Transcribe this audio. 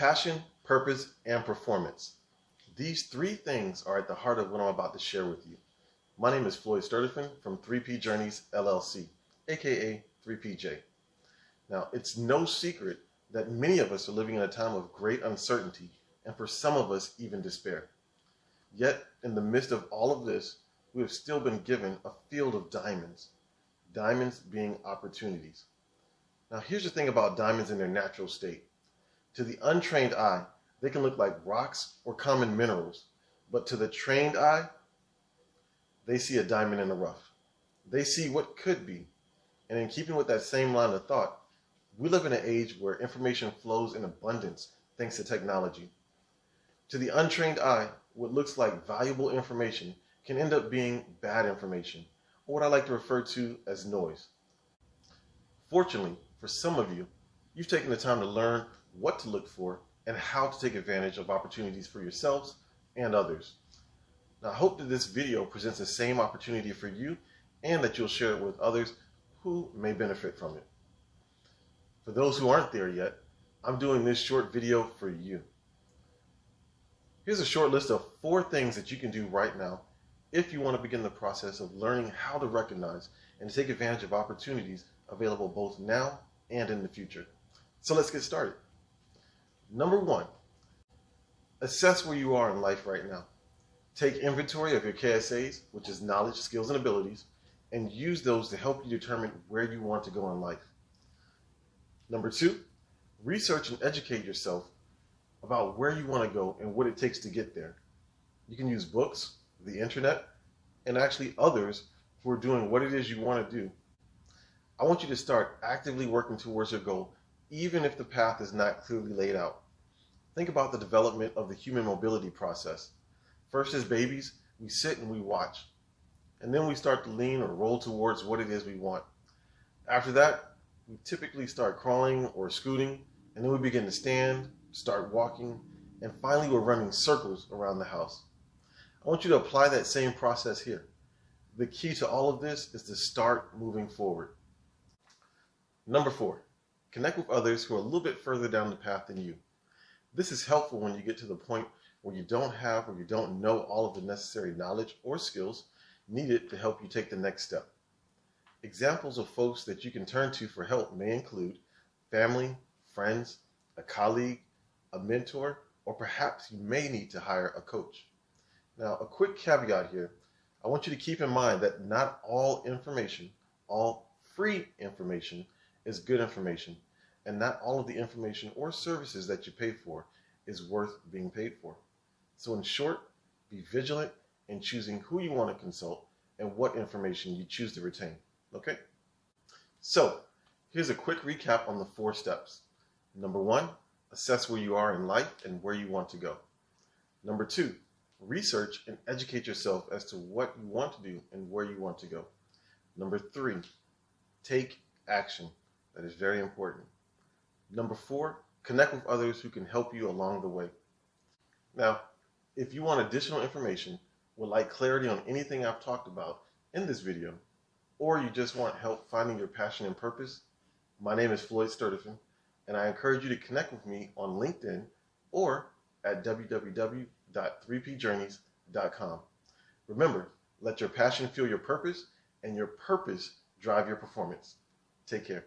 Passion, purpose, and performance. These three things are at the heart of what I'm about to share with you. My name is Floyd Sturtevant from 3P Journeys LLC, aka 3PJ. Now, it's no secret that many of us are living in a time of great uncertainty, and for some of us, even despair. Yet, in the midst of all of this, we have still been given a field of diamonds. Diamonds being opportunities. Now, here's the thing about diamonds in their natural state. To the untrained eye, they can look like rocks or common minerals, but to the trained eye, they see a diamond in the rough. They see what could be. And in keeping with that same line of thought, we live in an age where information flows in abundance thanks to technology. To the untrained eye, what looks like valuable information can end up being bad information, or what I like to refer to as noise. Fortunately, for some of you, you've taken the time to learn what to look for and how to take advantage of opportunities for yourselves and others. Now, I hope that this video presents the same opportunity for you and that you'll share it with others who may benefit from it. For those who aren't there yet, I'm doing this short video for you. Here's a short list of 4 things that you can do right now if you want to begin the process of learning how to recognize and take advantage of opportunities available both now and in the future. So let's get started. Number 1, assess where you are in life right now. Take inventory of your KSAs, which is knowledge, skills, and abilities, and use those to help you determine where you want to go in life. Number 2, research and educate yourself about where you want to go and what it takes to get there. You can use books, the internet, and actually others who are doing what it is you want to do. I want you to start actively working towards your goal, even if the path is not clearly laid out. Think about the development of the human mobility process. First, as babies, we sit and we watch, and then we start to lean or roll towards what it is we want. After that, we typically start crawling or scooting, and then we begin to stand, start walking, and finally we're running circles around the house. I want you to apply that same process here. The key to all of this is to start moving forward. Number 4, connect with others who are a little bit further down the path than you. This is helpful when you get to the point where you don't have or you don't know all of the necessary knowledge or skills needed to help you take the next step. Examples of folks that you can turn to for help may include family, friends, a colleague, a mentor, or perhaps you may need to hire a coach. Now, a quick caveat here. I want you to keep in mind that not all information, all free information, is good information, and not all of the information or services that you pay for is worth being paid for. So in short, be vigilant in choosing who you want to consult and what information you choose to retain, okay? So here's a quick recap on the 4 steps. Number 1, assess where you are in life and where you want to go. Number 2, research and educate yourself as to what you want to do and where you want to go. Number 3, take action. That is very important. Number 4, connect with others who can help you along the way. Now, if you want additional information, would like clarity on anything I've talked about in this video, or you just want help finding your passion and purpose, my name is Floyd Sturtevant, and I encourage you to connect with me on LinkedIn or at www.3pjourneys.com. Remember, let your passion fuel your purpose and your purpose drive your performance. Take care.